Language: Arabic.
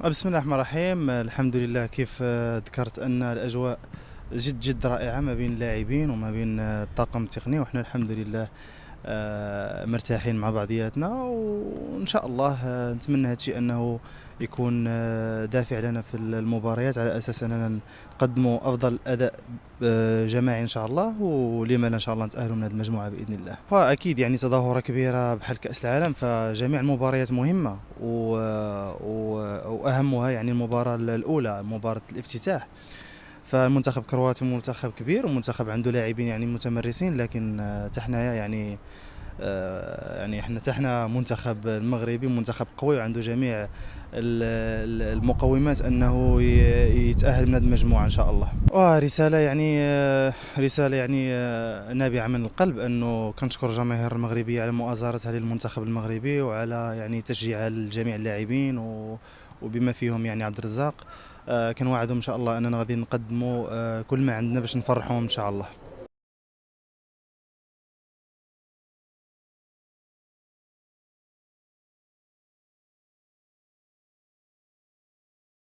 بسم الله الرحمن الرحيم. الحمد لله. كيف ذكرت أن الأجواء جد جد رائعة ما بين اللاعبين وما بين الطاقم التقني، وإحنا الحمد لله مرتاحين مع بعضياتنا، وإن شاء الله نتمنى هذا الشيء أنه يكون دافع لنا في المباريات، على أساس أننا نقدموا أفضل أداء جماعي إن شاء الله، ولما لا إن شاء الله نتأهلوا من هذه المجموعة بإذن الله. فأكيد يعني تظاهرة كبيرة بحال كأس العالم، فجميع المباريات مهمة وأهمها يعني المباراة الأولى، مباراة الافتتاح. فالمنتخب كرواتي منتخب كبير ومنتخب عنده لاعبين يعني متمرسين، لكن تحنايا يعني احنا تحنا منتخب المغربي منتخب قوي وعنده جميع المقومات انه يتأهل من هذه المجموعة ان شاء الله. ورسالة يعني رسالة يعني نابعة من القلب، انه كنشكر الجماهير المغربية على مؤازرتها للمنتخب المغربي، وعلى يعني تشجيعها لجميع اللاعبين وبما فيهم يعني عبد الرزاق. كنوعدهم ان شاء الله اننا غادي نقدموا كل ما عندنا باش نفرحهم ان شاء الله.